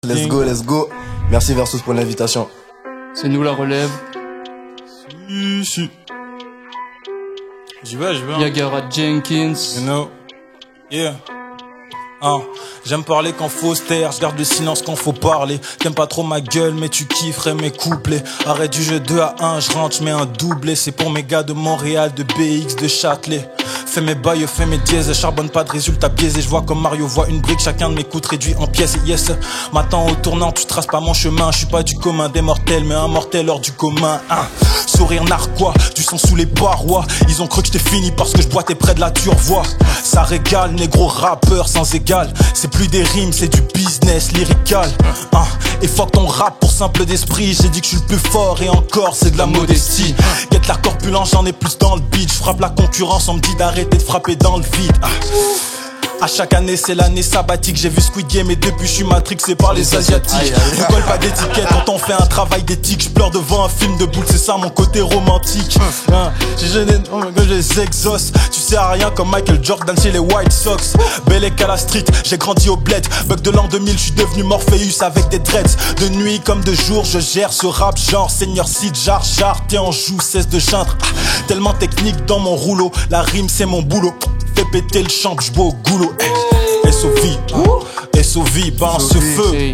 Let's go, let's go. Merci Versus pour l'invitation. C'est nous la relève. Si. J'y vais. Yagara Jenkins. You know. Yeah. J'aime parler quand faut se taire, je garde le silence quand faut parler. T'aimes pas trop ma gueule mais tu kifferais mes couplets. Arrête du jeu 2-1, je rentre, j'mets un doublé. C'est pour mes gars de Montréal, de BX, de Châtelet. Fais mes bails, fais mes dièses, charbonne pas de résultats biaisés. Je vois comme Mario voit une brique, chacun de mes coups réduit en pièces. Et yes, m'attends au tournant, tu traces pas mon chemin. Je suis pas du commun des mortels, mais un mortel hors du commun. Sourire narquois, du sang sous les parois. Ils ont cru que j'étais fini parce que je boitais près de la turvoie. Ça régale, négro rappeur sans égal. C'est plus des rimes, c'est du business lyrical. Et fuck ton rap pour simple d'esprit. J'ai dit que je suis le plus fort et encore c'est de la modestie. Get la corpulence, j'en ai plus dans le beat. Je frappe la concurrence, on me dit d'arrêter de frapper dans le vide. À chaque année c'est l'année sabbatique. J'ai vu Squid Game et depuis je suis matrixé par les asiatiques. Je colle pas d'étiquette quand on fait un travail d'éthique. Je pleure devant un film de boule, c'est ça mon côté romantique. J'ai jeûné que je les exauce. Tu sais à rien comme Michael Jordan chez les White Sox. Bellec à la street, j'ai grandi au bled. Bug de l'an 2000, je suis devenu Morpheus avec des dreads. De nuit comme de jour, je gère ce rap genre Seigneur Sid, jar, t'es en joue, cesse de geindre. Tellement technique dans mon rouleau, la rime c'est mon boulot. Fais péter le champ, je au goulot. SOV, balance ce feu.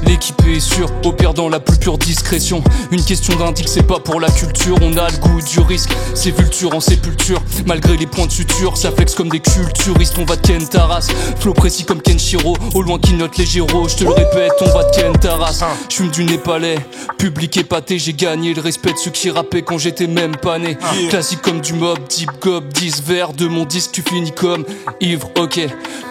L'équipe est sûre, opère dans la plus pure discrétion. Une question d'indique, c'est pas pour la culture. On a le goût du risque, c'est vulture en sépulture. Malgré les points de suture, ça flex comme des culturistes. On va de Ken Taras, flow précis comme Kenshiro. Au loin qui note les gyros, je te le répète, on va de Ken Taras. J'fume du népalais, public épaté. J'ai gagné le respect de ceux qui rappaient quand j'étais même pas né. Classique comme du mob, deep gob, 10 vers de mon disque, tu finis comme ivre, ok.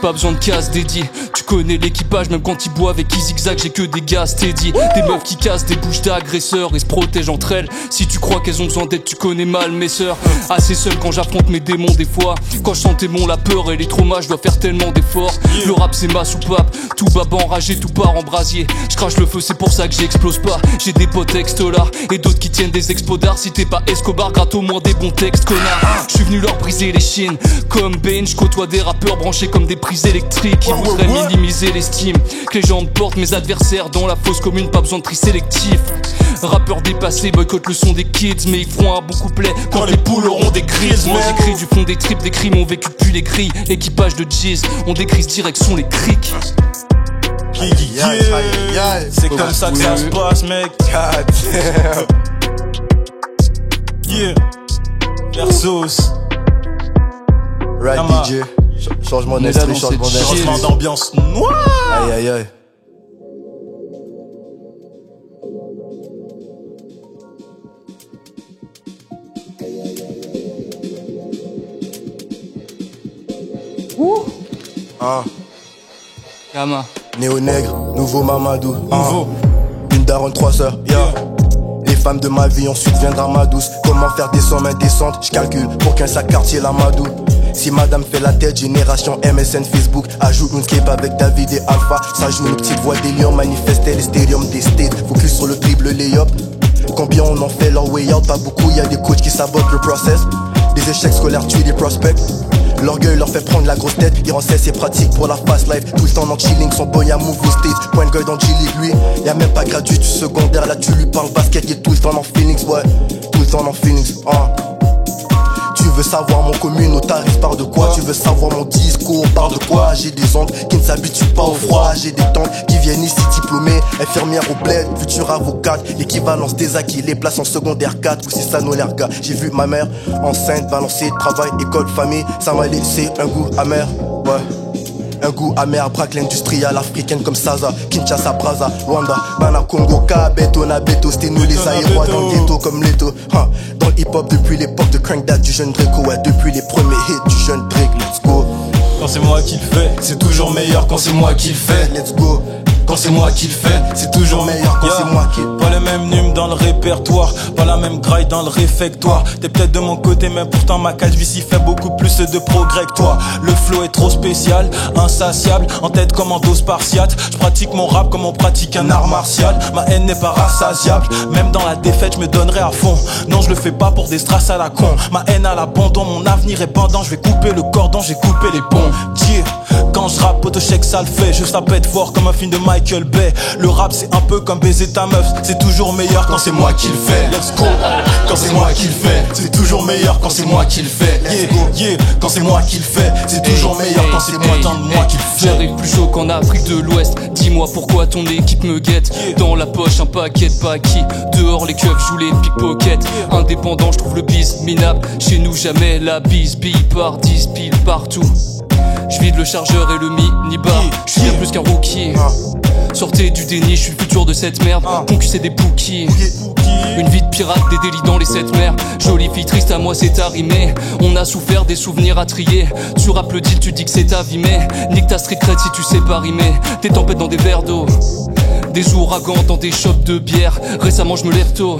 Pas besoin de casse dédiée, tu connais l'équipage. Même quand ils boivent et qu'ils zigzag, j'ai que des gars steady. Des meufs qui cassent des bouches d'agresseurs et se protègent entre elles. Si tu crois qu'elles ont besoin d'aide, tu connais mal mes sœurs. Assez seul quand j'affronte mes démons des fois. Quand je sentais mon la peur et les traumas, je dois faire tellement d'efforts. Le rap c'est ma soupape, tout baba enragé, tout part en brasier. Je crache le feu, c'est pour ça que j'explose pas. J'ai des potes ex-dollars et d'autres qui tiennent des expos d'art. Si t'es pas Escobar, gratte au moins des bons textes, connard. Je suis venu leur briser les chines comme Bane. Je côtoie des rappeurs branchés comme des prises électriques qui voudraient minimiser l'estime que les gens me portent. Mes adversaires dans la fosse commune, pas besoin de tri sélectif. Rappeurs dépassés, boycott le son des kids. Mais ils feront un bon couplet quand les poules auront des crises. Moi j'écris du fond des tripes, des crimes ont vécu depuis les grilles. Équipage de Jizz, on décrise direction les criques. C'est comme ça que ça se passe mec. Yeah. Versus Right DJ. Changement d'esprit, changement d'ambiance noire. Aïe. Yama. Néo-nègre, nouveau Mamadou. Nouveau. Une daronne, 3 sœurs. Les femmes de ma vie, ensuite viendra ma douce. Comment faire des sommes indécentes, je calcule pour qu'un sac quartier l'amadou. Si madame fait la tête, génération MSN, Facebook. Ajoute une scape avec David et Alpha. Ça joue une petite voix des lions, manifester les stadiums des states. Focus sur le dribble, lay-up. Combien on en fait leur way out, pas beaucoup, y'a des coachs qui sabotent le process. Des échecs scolaires tuent des prospects. L'orgueil leur fait prendre la grosse tête. Il rend cesse et pratique pour la fast life. Tout le temps en chilling, son boy à move au stage. Point de gueule dans G-League, lui. Y'a même pas gratuit du secondaire. Là tu lui parles basket, il est tout le temps en feelings, ouais. Tout le temps en feelings, Tu veux savoir mon communautaire, parle de quoi? Tu veux savoir mon discours, parle de quoi? J'ai des oncles qui ne s'habituent pas au froid. J'ai des tantes qui viennent ici diplômées, infirmières au bled, future avocate. L'équivalence des acquis, les places en secondaire 4. Ou si ça nous l'air gars. J'ai vu ma mère enceinte, balancer, travail, école, famille. Ça m'a laissé un goût amer, ouais. Un goût amer, braque l'industrielle africaine comme Saza, Kinshasa, Brazza, Rwanda, Bana, Congo, Kabeto, Nabeto, c'était nous les aérois dans le ghetto comme Leto. Dans le hip-hop depuis l'époque de Crank Dad du jeune Draco, ouais, depuis les premiers hits du jeune Drake, let's go. Quand c'est moi qui le fais, c'est toujours meilleur quand c'est moi qui le fais. Let's go. quand c'est moi qui le fais. C'est toujours meilleur quand c'est moi qui. Pas les mêmes numes dans le répertoire, pas la même graille dans le réfectoire. T'es peut-être de mon côté mais pourtant ma calvitie fait beaucoup plus de progrès que toi. Le flow est trop spécial, insatiable, en tête commando spartiate. Je pratique mon rap comme on pratique un art martial. Ma haine n'est pas rassasiable, même dans la défaite je me donnerai à fond. Non je le fais pas pour des strass à la con. Ma haine à l'abandon, mon avenir est pendant. Je vais couper le cordon, j'ai coupé les ponts. Quand je rappe, pote chèque ça le fait. Je ça pète fort comme un film de Michael Bay. Le rap c'est un peu comme baiser ta meuf. C'est toujours meilleur quand c'est moi qui le fais. Let's go. Quand c'est moi qui le fais, c'est toujours meilleur quand c'est moi qui le fais. Yeah. Quand c'est moi qui le fais, c'est toujours meilleur quand c'est moi dans moi qui le fais. J'arrive plus chaud qu'en Afrique de l'Ouest. Dis-moi pourquoi ton équipe me guette. Dans la poche un paquet de paquis. Dehors les keufs jouent les pickpockets. Indépendant je trouve le bis minable. Chez nous jamais la bise. Bille par 10 piles partout. Je vide le chargeur et le mini-bar. Je suis bien plus qu'un rookie. Sortez du déni, je suis le futur de cette merde. Concusser des bookies. Une vie de pirate, des délits dans les 7 mers. Jolie fille triste, à moi c'est arrimé. On a souffert des souvenirs à trier. Tu rappes le deal, tu dis que c'est ta vie, mais nique ta street cred si tu sais pas rimer. Des tempêtes dans des verres d'eau, des ouragans dans des shops de bière. Récemment je me lève tôt.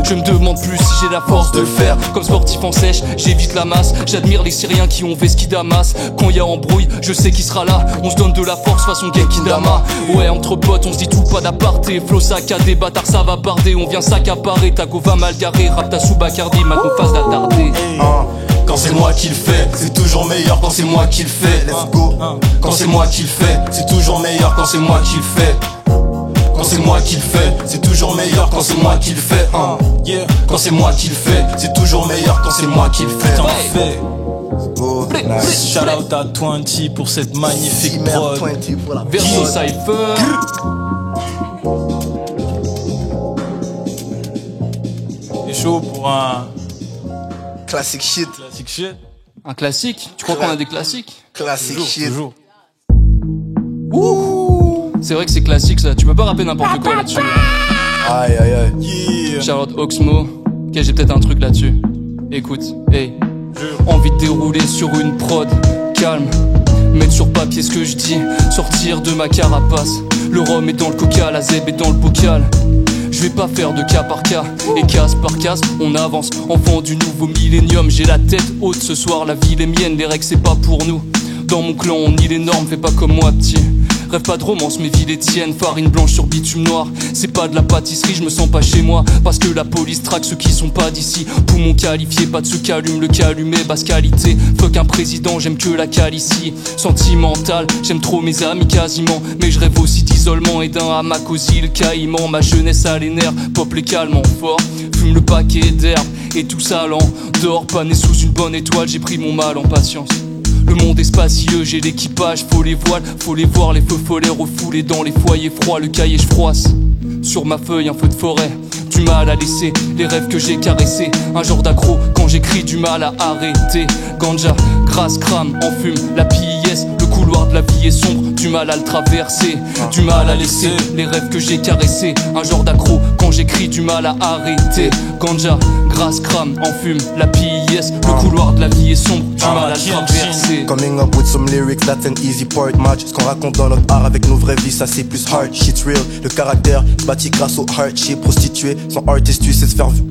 Je me demande plus si j'ai la force de le faire. Comme sportif en sèche, j'évite la masse. J'admire les Syriens qui ont vesquis Damas. Quand y a embrouille, je sais qui sera là. On se donne de la force façon Genkidama. Ouais, entre potes on se dit tout pas d'aparté. Flow saccadé, bâtard ça va barder. On vient s'accaparer, ta go va mal garé. Rap ta sous Bacardi, ma go face d'attardé. Quand c'est moi qui le fais, c'est toujours meilleur quand c'est moi qui le fais. Let's go. Quand c'est moi qui le fais, c'est toujours meilleur quand c'est moi qui le fais. Quand c'est moi qui le fais, c'est toujours meilleur quand c'est moi qui le fais. Quand c'est moi qui le fais, c'est toujours meilleur quand c'est moi qui le fais. Oh, nice. Shout out à 20 pour cette magnifique prod. Verso Cypher. C'est chaud pour un classic shit. classic shit. Un classique? Tu crois qu'on a des classiques? Classic shit. Toujours. C'est vrai que c'est classique ça, tu peux pas rapper n'importe quoi là-dessus. Aïe aïe aïe. Yeah. Charlotte Oxmo, ok j'ai peut-être un truc là-dessus. Écoute, hey. Envie de dérouler sur une prod, calme. Mettre sur papier ce que je dis, sortir de ma carapace. Le rhum est dans le coca, la zèbre est dans le bocal. Je vais pas faire de cas par cas, et case par case, on avance. Enfant du nouveau millénium, j'ai la tête haute ce soir, la ville est mienne, les règles c'est pas pour nous. Dans mon clan on nie les normes, fais pas comme moi petit. Rêve pas de romance, mes villes tiennent. Farine blanche sur bitume noir. C'est pas de la pâtisserie, je me sens pas chez moi. Parce que la police traque ceux qui sont pas d'ici. Poumon qualifié, pas de ceux qui allument le calumet. Basse qualité, fuck un président, j'aime que la calicie. Sentimental, j'aime trop mes amis quasiment. Mais je rêve aussi d'isolement et d'un hamac aux îles Caïmans. Ma jeunesse a les nerfs, pop les calmants fort. Fume le paquet d'herbe et tout ça l'endort. Pas né sous une bonne étoile, j'ai pris mon mal en patience. Le monde est spacieux, j'ai l'équipage, faut les voiles, faut les voir, les feux follets refoulés dans les foyers froids, le cahier je froisse. Sur ma feuille un feu de forêt, du mal à laisser, les rêves que j'ai caressés, un genre d'accro quand j'écris du mal à arrêter. Ganja, grasse, crame, en fume, la pièce, le couloir de la vie est sombre, du mal à le traverser, du mal à laisser, les rêves que j'ai caressés, un genre d'accro quand j'écris du mal à arrêter. Ganja, grasse, crame, en fume, la pièce, le couloir de la vie est sombre, du mal à le traverser. Coming up with some lyrics, that's an easy part match. Ce qu'on raconte dans notre art avec nos vraies vies, ça c'est plus hard shit real. Le caractère bâti grâce au hardship. Prostitué, son artiste tu sais se faire vu.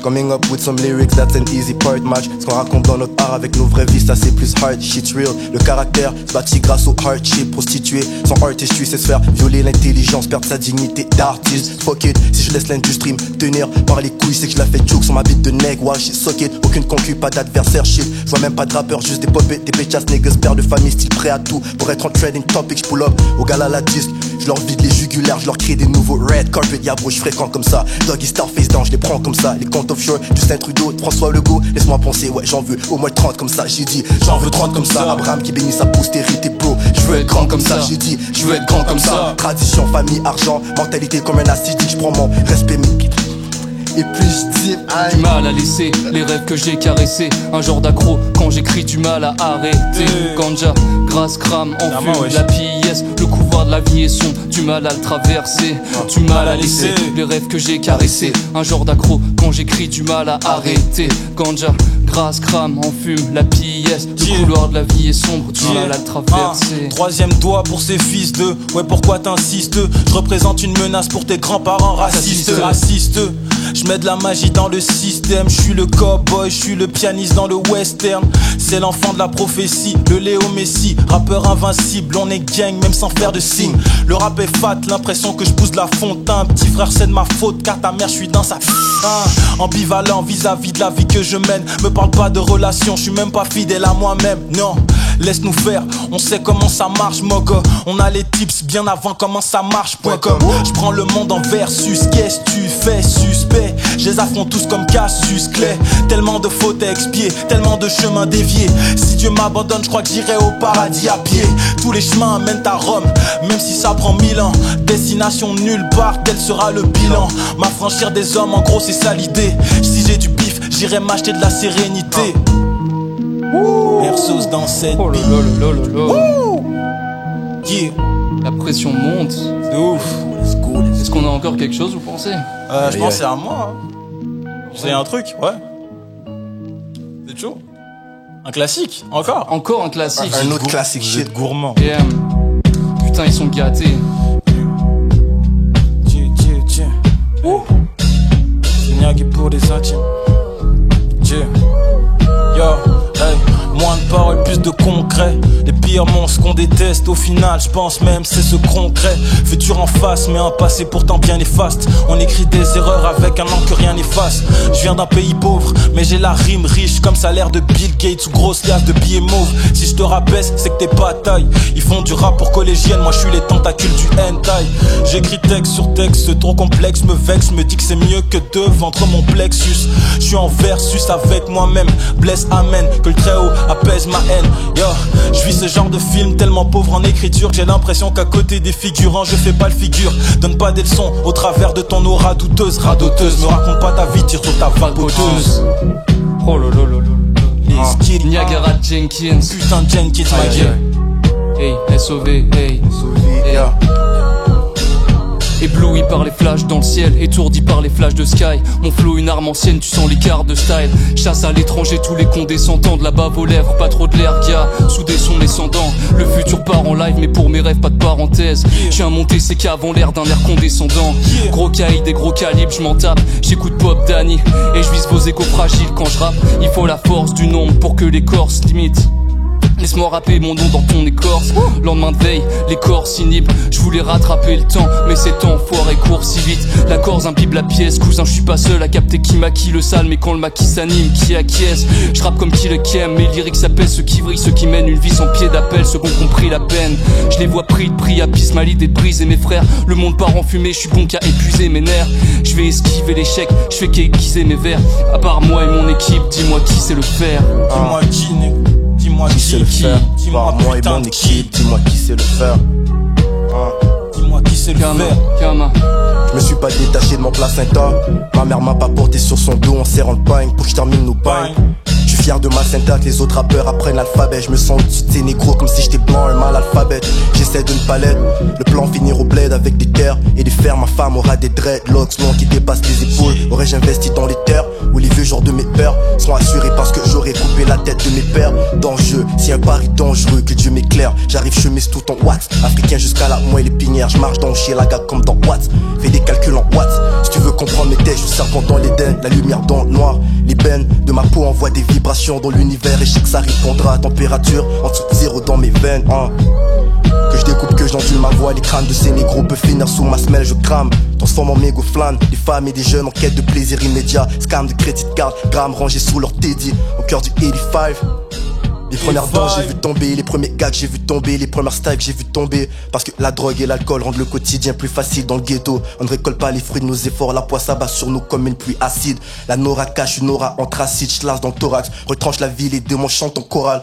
Coming up with some lyrics, that's an easy part match. Ce qu'on raconte dans notre art avec nos vraies vies, ça c'est plus hard shit real. Le caractère bâti grâce au hardship. Prostitué, son artiste tu sais se faire violer l'intelligence, perdre sa dignité d'artiste. Fuck it, si je laisse l'industrie me tenir par les couilles, c'est que je la fais joke sur ma bite de nègre. Wow shit, suck it, aucune concu, pas d'adversaire shit. Je vois même pas de rappeur, juste des popés, des péchasses niggas, père de famille, style prêt à tout. Pour être en trading topic, j'pull up au gala à la disque. Je leur vide les jugulaires, je leur crée des nouveaux red carpet. Ya bro, je fréquente comme ça. Doggy star face down, je les prends comme ça. Les comptes offshore, Justin Trudeau, François Legault. Laisse-moi penser, ouais, j'en veux au moins 30 comme ça. J'ai dit, j'en veux 30 comme ça. Abraham qui bénit sa postérité, bro. Je veux être grand comme ça. J'ai dit, je veux être grand comme ça. Tradition, famille, argent, mentalité comme un acidique. Je prends mon respect, et puis je dis aïe. Du mal à laisser, les rêves que j'ai caressés, un genre d'accro quand j'écris du mal à arrêter. Ganja, grasse, crame, en fume, la pièce, le couvert couloir de la vie est sombre, du mal à le traverser, du mal à laisser les rêves que j'ai caressés. Un genre d'accro quand j'écris, du mal à arrêter. Ganja, grâce, crame, en fume, la pièce. Le couloir de la vie est sombre, du mal à le traverser. Troisième doigt pour ces fils de. Ouais, pourquoi t'insistes? Je représente une menace pour tes grands-parents racistes. Je mets de la magie dans le système. Je suis le cowboy, je suis le pianiste dans le western. C'est l'enfant de la prophétie, le Léo Messi. Rappeur invincible, on est gang même sans faire de signe. Le rap est fat, l'impression que je pousse de la fontaine. Petit frère, c'est de ma faute car ta mère, je suis dans sa ambivalent vis-à-vis de la vie que je mène. Me parle pas de relation, je suis même pas fidèle à moi-même. Non, laisse-nous faire, on sait comment ça marche, mogo. On a les tips bien avant comment ça marche.com. Je prends le monde en versus, qu'est-ce que tu fais, suspect? Je les affronte tous comme Cassius Clay. Tellement de fautes à expier, tellement de chemins déviés. Si Dieu m'abandonne, je crois que j'irai au paradis à pied. Tous les chemins mènent à Rome, même si ça prend 1000 ans. Destination nulle part, tel sera le bilan. M'affranchir des hommes, en gros c'est ça l'idée. Si j'ai du bif, j'irai m'acheter de la sérénité. Versus dans cette Oh là là là là là. yeah. La pression monte. De ouf. Est-ce qu'on a encore quelque chose, vous pensez? Je pense que c'est à moi. C'est un truc, ouais. C'est chaud. Un classique, encore. Encore un classique. Un autre classique Vous shit. êtes gourmand. Yeah. Putain, ils sont gâtés. Tiens. C'est Niagui pour des intimes. Yo, hey. Moins de paroles, plus de concret. Les pires monstres qu'on déteste, au final, je pense même c'est ce concret. Futur en face, mais un passé pourtant bien néfaste. On écrit des erreurs avec un nom que rien n'efface. Je viens d'un pays pauvre, mais j'ai la rime riche comme salaire de Bill Gates ou grosse liasse de billets mauves. Si je te rabaisse, c'est que t'es pas à taille. Ils font du rap pour collégienne, moi je suis les tentacules du hentai. J'écris texte sur texte, trop complexe, me vexe, me dit que c'est mieux que de vendre mon plexus. Je suis en versus avec moi-même, blesse amen, que le très haut apaise ma haine. Yo, je vis ce genre de film tellement pauvre en écriture que j'ai l'impression qu'à côté des figurants je fais pas le figure. Donne pas des leçons au travers de ton aura douteuse, radoteuse. Me raconte pas ta vie, tire sur ta vapoteuse. Oh là là là là. Les skills, Niagara Jenkins. putain de Jenkins, ma gueule. Hey, SOV, hey. Yeah. Ébloui par les flashs dans le ciel, étourdi par les flashs de sky. Mon flow une arme ancienne, tu sens l'écart de style. Chasse à l'étranger tous les condescendants, de la bave aux lèvres, pas trop de l'air, gars. Soudés sont mes descendants. Le futur part en live, mais pour mes rêves, pas de parenthèse. J'ai un monté, c'est qu'avant l'air d'un air condescendant. Gros caïd des gros calibres, je m'en tape. J'écoute Pop Danny et je vise vos échos fragiles quand je rappe. Il faut la force du nombre pour que les corps se limitent. Laisse-moi rapper mon nom dans ton écorce. Lendemain de veille, les corps s'inhibent. Je voulais rattraper le temps, mais c'est temps foiré court si vite. La corps imbibe la pièce, cousin je suis pas seul à capter qui maquille le sale. Mais quand le maquis s'anime, qui acquiesce? Je rappe comme qui le kem, mes lyriques s'appellent ceux qui vrillent, ceux qui mènent une vie sans pied d'appel, ceux qui ont compris la peine. Je les vois pris de prix, apis ma l'idée de briser mes frères. Le monde part en fumée, je suis bon qu'à épuiser mes nerfs. Je vais esquiver l'échec, je fais qu'aiguiser mes vers. À part moi et mon équipe, dis-moi qui c'est le faire. Dis-moi qui n'est. Dis-moi Qui sait le faire? Dis-moi Moi et putain mon de qui. équipe, dis-moi qui sait le faire. Dis-moi qui sait le Kama, faire. Kama. Je me suis pas détaché de mon placenta. Ma mère m'a pas porté sur son dos en serrant le pain pour que je termine nos pains. Je suis fier de ma syntaxe, les autres rappeurs apprennent l'alphabet. Je me sens au-dessus de ces négros comme si j'étais blanc, un mal alphabet. J'essaie de ne pas l'être. Le plan finir au bled avec des terres et des fers. Ma femme aura des dreadlocks longs qui dépassent les épaules. Aurais-je investi dans les terres où les vieux genres de mes pères seront assurés parce que j'aurais coupé la tête de mes pères. D'enjeu, si un pari dangereux, que Dieu m'éclaire. J'arrive, je mise tout en watts. Africain jusqu'à la moelle épinière. Je marche dans le chien, la gare comme dans Watts. Fais des calculs en watts. Si tu veux comprendre mes têtes, je suis serpent dans l'Éden. La lumière dans le noir. L'ébène de ma peau envoie des vibrations dans l'univers. Et je sais que ça répondra à température en dessous de 0 dans mes veines. Que je découpe, que j'endule ma voix. Les crânes de ces négros peuvent finir sous ma semelle, je crame. Transforme en mégot flan des femmes et des jeunes en quête de plaisir immédiat. Scam de crédit card, grammes rangés sous leur teddy. Au cœur du 85. Les premières dents j'ai vu tomber, les premiers gags j'ai vu tomber, les premières styles j'ai vu tomber. Parce que la drogue et l'alcool rendent le quotidien plus facile dans le ghetto. On ne récolte pas les fruits de nos efforts, la poisse s'abat sur nous comme une pluie acide. La nora cache une aura anthracite, je lance dans le thorax, retranche la ville et démons chantent en chorale.